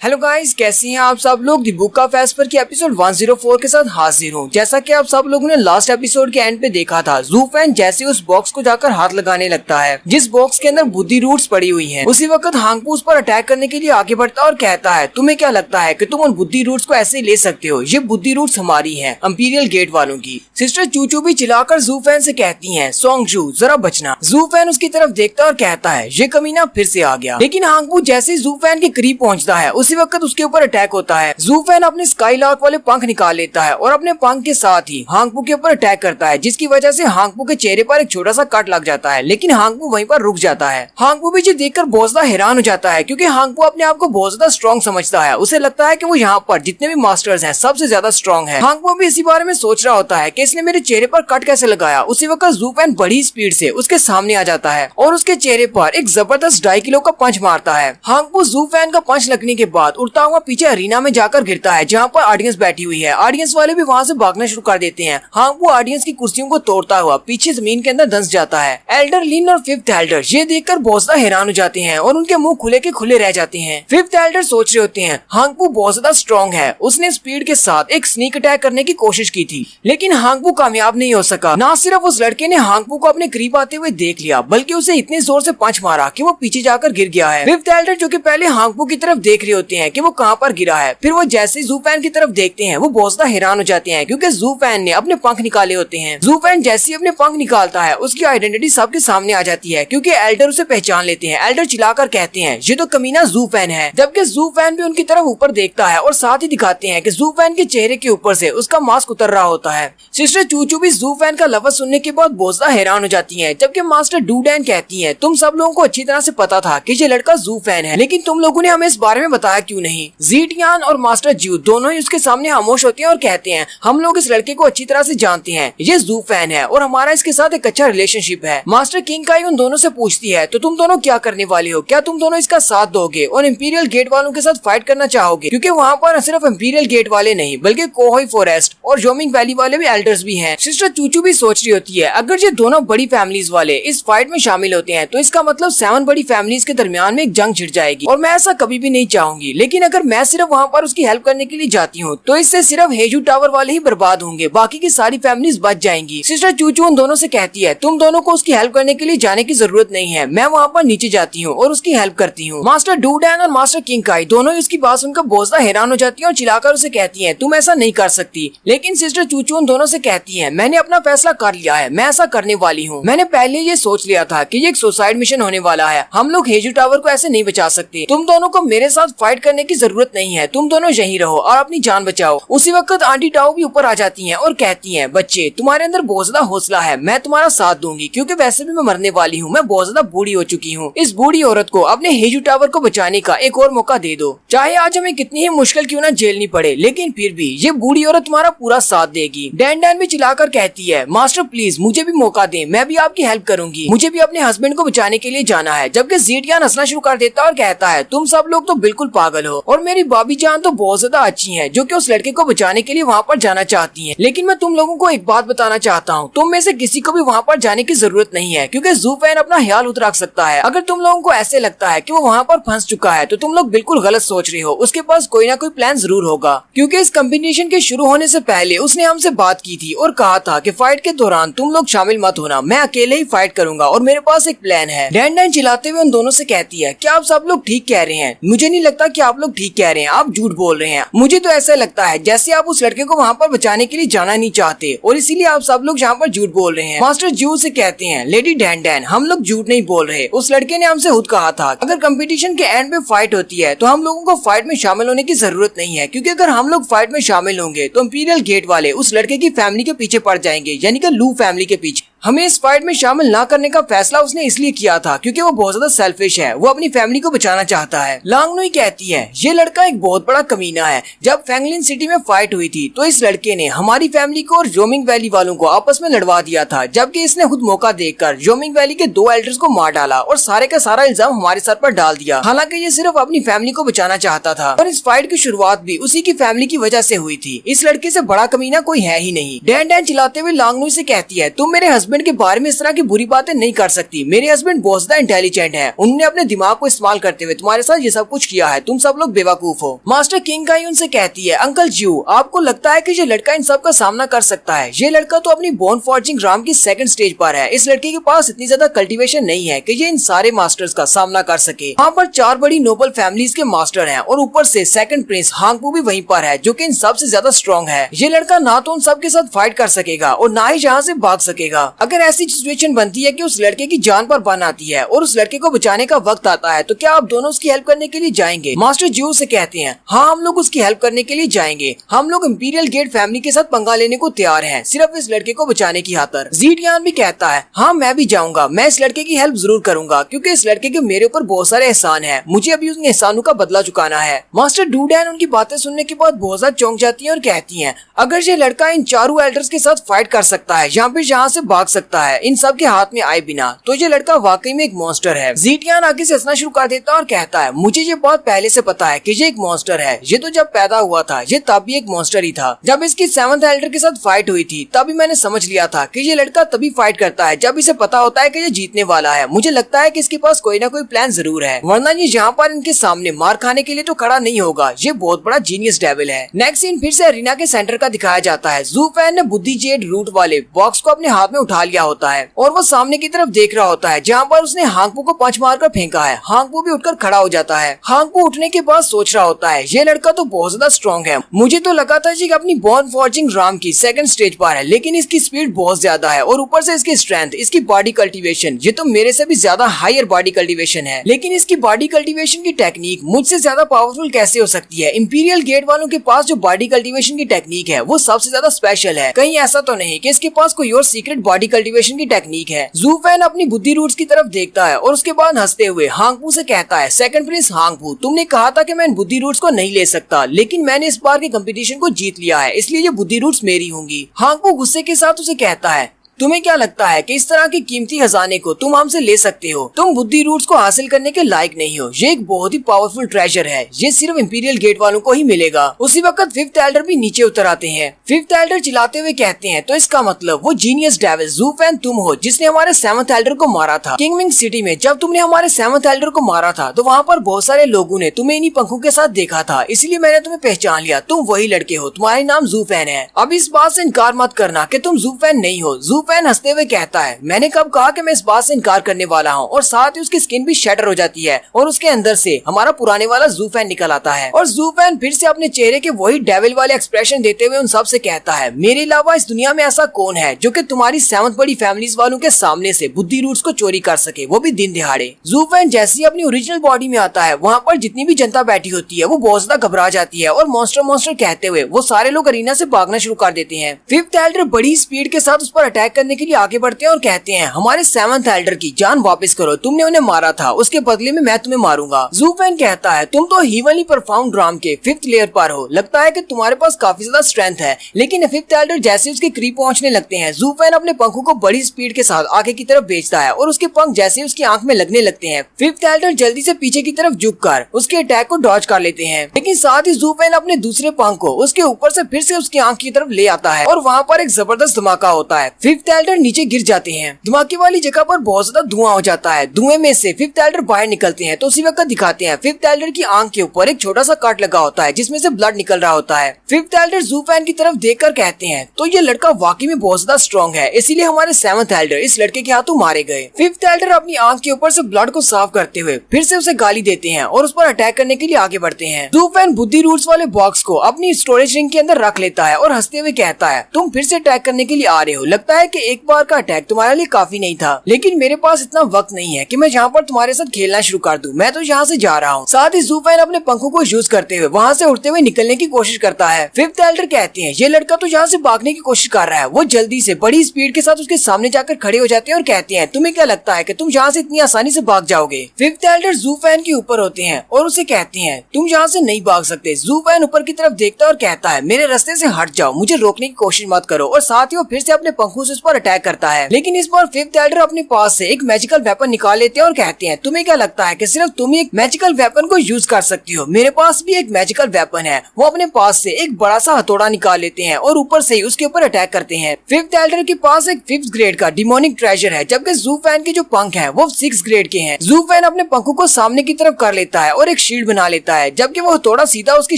Hello guys, कैसे हैं आप सब लोग। दी बुक ऑफ एस्पर की एपिसोड 104 के साथ हाजिर हूँ। जैसा कि आप सब लोगों ने लास्ट एपिसोड के एंड पे देखा था, ज़ू फैन जैसे उस बॉक्स को जाकर हाथ लगाने लगता है जिस बॉक्स के अंदर बुद्धि रूट्स पड़ी हुई हैं। उसी वक्त हांगपू उस पर अटैक करने के लिए आगे बढ़ता है और कहता है, तुम्हें क्या लगता है कि तुम उन बुद्धि रूट्स को ऐसे ले सकते हो? ये बुद्धि रूट्स हमारी है, इंपीरियल गेट वालों की। सिस्टर चूचू भी चिल्लाकर ज़ू फैन से कहती है, सोंगजू जरा बचना। ज़ू फैन उसकी तरफ देखता है और कहता है, ये कमीना फिर से आ गया। लेकिन हांगपू जैसे ही ज़ू फैन के करीब पहुँचता है उसी वक्त उसके ऊपर अटैक होता है। ज़ू फैन अपने स्काईलार्क वाले पंख निकाल लेता है और अपने पंख के साथ ही हांगपू के ऊपर अटैक करता है, जिसकी वजह से हांगपू के चेहरे पर एक छोटा सा कट लग जाता है। लेकिन हांगपू वहीं पर रुक जाता है। हांगपू भी देखकर बहुत ज्यादा हैरान हो जाता है, क्योंकि हांगपू अपने आप को बहुत ज्यादा स्ट्रॉन्ग समझता है। उसे लगता है कि वो यहाँ पर जितने भी मास्टर्स हैं सबसे ज्यादा स्ट्रॉन्ग है। हांगपू भी इसी बारे में सोच रहा होता है कि इसने मेरे चेहरे पर कट कैसे लगाया। उसी वक्त ज़ू फैन बड़ी स्पीड से उसके सामने आ जाता है और उसके चेहरे पर एक जबरदस्त 2.5 किलो का पंच मारता है। हांगपू ज़ू फैन का पंच लगने के बाद उड़ता हुआ पीछे अरीना में जाकर गिरता है, जहाँ पर ऑडियंस बैठी हुई है। ऑडियंस वाले भी वहाँ से भागना शुरू कर देते हैं। हांगपू ऑडियंस की कुर्सियों को तोड़ता हुआ पीछे जमीन के अंदर धंस जाता है। एल्डर लिन और फिफ्थ एल्डर ये देखकर बहुत ज्यादा हैरान हो जाते हैं और उनके मुंह खुले के खुले रह जाते हैं। फिफ्थ एल्डर सोच रहे होते हैं, हांगपू बहुत ज्यादा स्ट्रॉन्ग है, उसने स्पीड के साथ एक स्नीक अटैक करने की कोशिश की थी, लेकिन हांगपू कामयाब नहीं हो सका। न सिर्फ उस लड़के ने हांगपू को अपने करीब आते हुए देख लिया, बल्कि उसे इतने जोर से पंच मारा कि वो पीछे जाकर गिर गया है। फिफ्थ एल्डर जो कि पहले हांगपू की तरफ देख रहे होते हैं कि वो कहाँ पर गिरा है, फिर वो जैसे ज़ू फैन की तरफ देखते हैं वो बहुत ज्यादा हैरान हो जाते हैं, क्योंकि ज़ू फैन ने अपने पंख निकाले होते हैं। ज़ू फैन जैसे ही अपने पंख निकालता है उसकी आइडेंटिटी सबके सामने आ जाती है, क्योंकि एल्डर उसे पहचान लेते हैं। एल्डर चिल्लाकर कहते हैं, ये तो कमीना ज़ू फैन है। जबकि ज़ू फैन भी उनकी तरफ ऊपर देखता है और साथ ही दिखाते हैं कि ज़ू फैन के चेहरे के ऊपर से उसका मास्क उतर रहा होता है। सिस्टर चूचू भी ज़ू फैन का लफ्ज सुनने के बाद बहुत ज्यादा हैरान हो जाती है। जबकि मास्टर डूडैन कहती है, तुम सब लोगों को अच्छी तरह से पता था कि ये लड़का ज़ू फैन है, लेकिन तुम लोगों ने हमें इस बारे में बताया क्यों नहीं? ज़ीटियान और मास्टर ज्यू दोनों ही उसके सामने खामोश होते हैं और कहते हैं, हम लोग इस लड़के को अच्छी तरह से जानते हैं, ये ज़ू फैन है और हमारा इसके साथ एक अच्छा रिलेशनशिप है। मास्टर किंग काई उन दोनों से पूछती है, तो तुम दोनों क्या करने वाले हो? क्या तुम दोनों इसका साथ दोगे और इंपीरियल गेट वालों के साथ फाइट करना चाहोगे? क्योंकि वहाँ पर सिर्फ इंपीरियल गेट वाले नहीं बल्कि कोहोई फॉरेस्ट और जोमिंग वैली वाले भी एल्डर्स भी हैं। सिस्टर चूचू भी सोच रही होती है, अगर ये दोनों बड़ी फैमिलीज वाले इस फाइट में शामिल होते हैं तो इसका मतलब 7 बड़ी फैमिलीज के दरमियान में एक जंग छिड़ जाएगी और मैं ऐसा कभी भी नहीं चाहूंगी। लेकिन अगर मैं सिर्फ वहाँ पर उसकी हेल्प करने के लिए जाती हूँ तो इससे सिर्फ हेजू टावर वाले ही बर्बाद होंगे, बाकी की सारी फैमिलीज बच जाएंगी। सिस्टर चूचू उन दोनों से कहती है, तुम दोनों को उसकी हेल्प करने के लिए जाने की जरूरत नहीं है, मैं वहाँ पर नीचे जाती हूँ और उसकी हेल्प करती हूँ। मास्टर डूडैन और मास्टर किंग काई दोनों ही उसकी बात सुनकर बहुत ज्यादा हैरान हो जाती है और चिल्लाकर उसे कहती है, तुम ऐसा नहीं कर सकती। लेकिन सिस्टर चूचू उन दोनों से कहती है, मैंने अपना फैसला कर लिया है, मैं ऐसा करने वाली हूँ। मैंने पहले ये सोच लिया था कि ये एक सुसाइड मिशन होने वाला है, हम लोग हेजू टावर को ऐसे नहीं बचा सकते। तुम दोनों को मेरे साथ फाइट करने की जरूरत नहीं है, तुम दोनों यहीं रहो और अपनी जान बचाओ। उसी वक्त आंटी टाओ भी ऊपर आ जाती हैं और कहती हैं, बच्चे तुम्हारे अंदर बहुत ज्यादा हौसला है, मैं तुम्हारा साथ दूंगी, क्योंकि वैसे भी मैं मरने वाली हूँ, मैं बहुत ज्यादा बूढ़ी हो चुकी हूँ। इस बूढ़ी औरत को अपने हेजू टावर को बचाने का एक और मौका दे दो, चाहे आज हमें कितनी ही मुश्किल क्यों ना झेलनी पड़े, लेकिन फिर भी ये बूढ़ी औरत तुम्हारा पूरा साथ देगी। डैन डैन भी चिल्लाकर कहती है, मास्टर प्लीज मुझे भी मौका दें, मैं भी आपकी हेल्प करूंगी, मुझे भी अपने हस्बैंड को बचाने के लिए जाना है। जबकि ज़ीटियान हंसना शुरू कर देता है और कहता है, तुम सब लोग तो बिल्कुल पागल हो और मेरी भाभी जान तो बहुत ज्यादा अच्छी है जो कि उस लड़के को बचाने के लिए वहाँ पर जाना चाहती हैं। लेकिन मैं तुम लोगों को एक बात बताना चाहता हूँ, तुम में से किसी को भी वहाँ पर जाने की जरूरत नहीं है, क्योंकि ज़ू फैन अपना ख्याल खुद रख सकता है। अगर तुम लोगों को ऐसे लगता है कि वो वहाँ पर फंस चुका है तो तुम लोग बिल्कुल गलत सोच रहे हो, उसके पास कोई ना कोई प्लान जरूर होगा, क्योंकि इस कॉम्बिनेशन के शुरू होने से पहले उसने हमसे बात की थी और कहा था कि फाइट के दौरान तुम लोग शामिल मत होना, मैं अकेले ही फाइट करूंगा और मेरे पास एक प्लान है। डैन डैन चिल्लाते हुए उन दोनों से कहती है, क्या आप सब लोग ठीक कह रहे हैं? मुझे नहीं लगता कि आप लोग ठीक कह रहे हैं, आप झूठ बोल रहे हैं। मुझे तो ऐसा लगता है जैसे आप उस लड़के को वहाँ पर बचाने के लिए जाना नहीं चाहते और इसीलिए आप सब लोग यहाँ पर झूठ बोल रहे हैं। मास्टर ज्यू से कहते हैं, लेडी डैन डैन हम लोग झूठ नहीं बोल रहे, उस लड़के ने हमसे खुद कहा था अगर कंपटीशन के एंड में फाइट होती है तो हम लोगों को फाइट में शामिल होने की जरूरत नहीं है, क्योंकि अगर हम लोग फाइट में शामिल होंगे तो इंपीरियल गेट वाले उस लड़के की फैमिली के पीछे पड़ जाएंगे, यानी कि लू फैमिली के पीछे। हमें इस फाइट में शामिल ना करने का फैसला उसने इसलिए किया था क्योंकि वो बहुत ज्यादा सेल्फिश है, वो अपनी फैमिली को बचाना चाहता है। लांगनुई कहती है, ये लड़का एक बहुत बड़ा कमीना है। जब फैंगलिन सिटी में फाइट हुई थी तो इस लड़के ने हमारी फैमिली को और जोमिंग वैली वालों को आपस में लड़वा दिया था, जबकि इसने खुद मौका देखकर जोमिंग वैली के 2 एल्डर्स को मार डाला और सारे का सारा इल्जाम हमारे सर पर डाल दिया। हालांकि ये सिर्फ अपनी फैमिली को बचाना चाहता था और इस फाइट की शुरुआत भी उसी की फैमिली की वजह से हुई थी। इस लड़के से बड़ा कमीना कोई है ही नहीं। डैन डैन चिल्लाते हुए लांगनुई से कहती है, तुम मेरे हस्बैंड के बारे में इस तरह की बुरी बातें नहीं कर सकती। मेरे हस्बैंड बहुत ज्यादा इंटेलिजेंट है, उन्होंने अपने दिमाग को इस्तेमाल करते हुए तुम्हारे साथ ये सब कुछ किया है, तुम सब लोग बेवकूफ हो। मास्टर किंग काई उनसे कहती है, अंकल ज्यू, आपको लगता है कि ये लड़का इन सब का सामना कर सकता है? ये लड़का तो अपनी बोन फॉर्जिंग राम की सेकंड स्टेज पर है। इस लड़के के पास इतनी ज्यादा कल्टीवेशन नहीं है कि ये इन सारे मास्टर्स का सामना कर सके। वहाँ पर 4 बड़ी नोबल फैमिलीज के मास्टर हैं और ऊपर से सेकंड प्रिंस हांगपू भी वहीं पर है, जो कि इन सबसे ज्यादा स्ट्रॉन्ग है। ये लड़का ना तो उन सब के साथ फाइट कर सकेगा और ना ही यहाँ से भाग सकेगा। अगर ऐसी सिचुएशन बनती है कि उस लड़के की जान पर बान आती है और उस लड़के को बचाने का वक्त आता है, तो क्या आप दोनों उसकी हेल्प करने के लिए जाएंगे? मास्टर ज्यू से कहते हैं, हाँ हम लोग उसकी हेल्प करने के लिए जाएंगे। हम लोग इंपीरियल गेट फैमिली के साथ पंगा लेने को तैयार हैं, सिर्फ इस लड़के को बचाने की खातिर। ज़ीडियान भी कहता है, हाँ मैं भी जाऊंगा, मैं इस लड़के की हेल्प जरूर करूंगा, क्योंकि इस लड़के के मेरे ऊपर बहुत सारे एहसान है, मुझे अभी उन एहसानों का बदला चुकाना है। मास्टर डूडैन उनकी बातें सुनने के बाद बहुत ज्यादा चौंक जाती है और कहती है, अगर ये लड़का इन चारों एल्डर्स के साथ फाइट कर सकता है, यहाँ पे यहाँ से भाग सकता है इन सब के हाथ में आए बिना, तो ये लड़का वाकई में एक मॉन्स्टर है। ज़ीडियान आगे से हंसना शुरू कर देता है और कहता है, मुझे ये बात पहले से पता है कि ये एक मॉन्स्टर है। ये तो जब पैदा हुआ था ये तब भी एक मॉन्स्टर ही था। जब इसकी 7th एल्डर के साथ फाइट हुई थी तभी मैंने समझ लिया था कि ये लड़का तभी फाइट करता है जब इसे पता होता है कि ये जीतने वाला है। मुझे लगता है कि इसके पास कोई ना कोई प्लान जरूर है, वरना ये यहाँ पर इनके सामने मार खाने के लिए तो खड़ा नहीं होगा। ये बहुत बड़ा जीनियस डेविल है। नेक्स्ट सीन फिर से अरीना के सेंटर का दिखाया जाता है। ज़ू फैन ने बुद्धि जेड रूट वाले बॉक्स को अपने हाथ में उठा लिया होता है और वो सामने की तरफ देख रहा होता है, जहाँ पर उसने हांगपू को पंच मारकर फेंका है। हांगपू भी उठकर खड़ा हो जाता है। हांगपू उठने के बाद सोच रहा होता है, ये लड़का तो बहुत ज्यादा स्ट्रॉन्ग है। मुझे तो लगा था कि अपनी बॉन फॉर्जिंग राम की सेकंड स्टेज पर है, लेकिन इसकी स्पीड बहुत ज्यादा है और ऊपर से इसकी स्ट्रेंथ, इसकी बॉडी कल्टीवेशन, ये तो मेरे से भी ज्यादा हायर बॉडी कल्टीवेशन है। लेकिन इसकी बॉडी कल्टीवेशन की टेक्निक मुझसे ज्यादा पावरफुल कैसे हो सकती है? इंपीरियल गेट वालों के पास जो बॉडी कल्टीवेशन की टेक्निक है वो सबसे ज्यादा स्पेशल है। कहीं ऐसा तो नहीं कि इसके पास कोई और सीक्रेट बॉडी कल्टीवेशन की टेक्निक है? ज़ू फैन अपनी बुद्धि रूट्स की तरफ देखता है और उसके बाद हंसते हुए हांगपू से कहता है, सेकंड प्रिंस हांगपू, तुमने कहा था कि मैं बुद्धि रूट्स को नहीं ले सकता, लेकिन मैंने इस बार के कंपटीशन को जीत लिया है, इसलिए ये बुद्धि रूट्स मेरी होंगी। हांगपू गुस्से के साथ उसे कहता है, तुम्हें क्या लगता है कि इस तरह की कीमती खजाने को तुम हमसे ले सकते हो? तुम बुद्धि रूट्स को हासिल करने के लायक नहीं हो। ये एक बहुत ही पावरफुल ट्रेजर है, ये सिर्फ इंपीरियल गेट वालों को ही मिलेगा। उसी वक्त 5th एल्डर भी नीचे उतर आते हैं। 5th एल्डर चिल्लाते हुए कहते हैं, तो इसका मतलब वो जीनियस डेविल ज़ू फैन तुम हो जिसने हमारे 7th एल्डर को मारा था। किंगमिंग सिटी में जब तुमने हमारे 7th एल्डर को मारा था तो वहाँ पर बहुत सारे लोगों ने तुम्हें इन्हीं पंखों के साथ देखा था, इसलिए मैंने तुम्हें पहचान लिया। तुम वही लड़के हो, तुम्हारा नाम ज़ू फैन है। अब इस बात से इनकार मत करना कि तुम ज़ू फैन नहीं हो। ज़ू फैन हंसते हुए कहता है, मैंने कब कहा कि मैं इस बात से इनकार करने वाला हूँ? और साथ ही उसकी स्किन भी शटर हो जाती है और उसके अंदर से हमारा पुराने वाला ज़ू फैन निकल आता है और ज़ू फैन फिर से अपने चेहरे के वही डेविल वाले एक्सप्रेशन देते हुए उन सब से कहता है, मेरे अलावा इस दुनिया में ऐसा कौन है जो कि तुम्हारी 7th बड़ी फैमिलीज वालों के सामने से बुद्धि रूट्स को चोरी कर सके, वो भी दिन दिहाड़े? ज़ू फैन जैसे ही अपनी ओरिजिनल बॉडी में आता है, वहाँ पर जितनी भी जनता बैठी होती है वो बहुत ज्यादा घबरा जाती है और मॉन्स्टर मॉन्स्टर कहते हुए वो सारे लोग अरीना से भागना शुरू कर देते हैं। 5th एल्डर बड़ी स्पीड के साथ उस पर अटैक करने के लिए आगे बढ़ते हैं और कहते हैं, हमारे 7th एल्डर की जान वापस करो, तुमने उन्हें मारा था, उसके बदले में मैं तुम्हें मारूंगा। ज़ू फैन कहता है, तुम तो हीवनली परफॉर्म्ड राम के 5th लेयर पर हो, लगता है कि तुम्हारे पास काफी ज्यादा स्ट्रेंथ है। लेकिन 5th एल्डर जैसे उसके करीब पहुंचने लगते हैं, ज़ू फैन अपने पंखों को बड़ी स्पीड के साथ आगे की तरफ भेजता है और उसके पंख जैसे उसकी आंख में लगने लगते हैं। 5th एल्डर जल्दी से पीछे की तरफ झुककर उसके अटैक को डॉज कर लेते हैं, लेकिन साथ ही ज़ू फैन अपने दूसरे पंख को उसके ऊपर से फिर से उसकी आंख की तरफ ले आता है और वहाँ पर एक जबरदस्त धमाका होता है। 5th एल्डर नीचे गिर जाते हैं। धमाके वाली जगह पर बहुत ज्यादा धुआं हो जाता है। धुएं में से 5th एल्डर बाहर निकलते हैं तो उसी वक्त दिखाते हैं 5th एल्डर की आंख के ऊपर एक छोटा सा कट लगा होता है जिसमें से ब्लड निकल रहा होता है। 5th एल्डर ज़ू फैन की तरफ देखकर कहते हैं, तो ये लड़का वाकई में बहुत ज्यादा स्ट्रॉन्ग है, इसीलिए हमारे 7th एल्डर इस लड़के के हाथों मारे गए। 5th एल्डर अपनी आंख के ऊपर से ब्लड को साफ करते हुए फिर से उसे गाली देते हैं और उस पर अटैक करने के लिए आगे बढ़ते हैं। ज़ू फैन बुद्धि रूट्स वाले बॉक्स को अपनी स्टोरेज रिंग के अंदर रख लेता है और हंसते हुए कहता है, तुम फिर से अटैक करने के लिए आ रहे हो, लगता है कि एक बार का अटैक तुम्हारे लिए काफी नहीं था, लेकिन मेरे पास इतना वक्त नहीं है कि मैं यहाँ पर तुम्हारे साथ खेलना शुरू कर दूं, मैं तो यहाँ से जा रहा हूँ। साथ ही ज़ू फैन अपने पंखों को यूज करते हुए वहाँ से उड़ते हुए निकलने की कोशिश करता है। 5th एल्डर कहते हैं, ये लड़का तो यहाँ से भागने की कोशिश कर रहा है। वो जल्दी से बड़ी स्पीड के साथ उसके सामने जाकर खड़े हो जाते हैं और कहते हैं, तुम्हें क्या लगता है कि तुम यहाँ से इतनी आसानी से भाग जाओगे? 5th एल्डर ज़ू फैन के ऊपर होते हैं और उसे कहते हैं, तुम यहाँ से नहीं भाग सकते। ज़ू फैन ऊपर की तरफ देखता है और कहता है, मेरे रास्ते से हट जाओ, मुझे रोकने की कोशिश मत करो। और साथ ही वो फिर से अपने पंखों से उस पर अटैक करता है। लेकिन इस बार फिफ्थ एल्डर अपने पास से एक मैजिकल वेपन निकाल लेते हैं और कहते हैं, तुम्हें क्या लगता है कि सिर्फ तुम एक मैजिकल वेपन को यूज कर सकती हो? मेरे पास भी एक मैजिकल वेपन है। वो अपने पास से एक बड़ा सा हथौड़ा निकाल लेते हैं और ऊपर से ही उसके ऊपर अटैक करते हैं। फिफ्थ एल्डर के पास एक 5th ग्रेड का डिमोनिक ट्रेजर है, जबकि ज़ू फैन के जो पंख हैं वो 6th ग्रेड के हैं। ज़ू फैन अपने पंखों को सामने की तरफ कर लेता है और एक शील्ड बना लेता है, जबकि वो हथौड़ा सीधा उसकी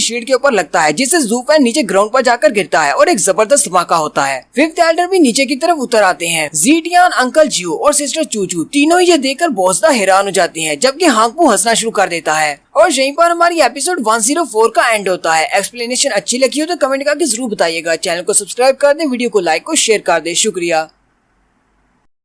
शील्ड के ऊपर लगता है, जिससे ज़ू फैन नीचे ग्राउंड पर जाकर गिरता है और एक जबरदस्त धमाका होता है। फिफ्थ एल्डर भी नीचे की तरफ उतर आते हैं। ज़ीटियान, अंकल जियो और सिस्टर चूचू तीनों ये देखकर बहुत ज्यादा हैरान हो जाते हैं, जबकि हांगपू हंसना शुरू कर देता है। और यहीं पर हमारी एपिसोड 104 का एंड होता है। एक्सप्लेनेशन अच्छी लगी हो तो कमेंट करके जरूर बताइएगा। चैनल को सब्सक्राइब कर दें, वीडियो को लाइक और शेयर कर दें। शुक्रिया।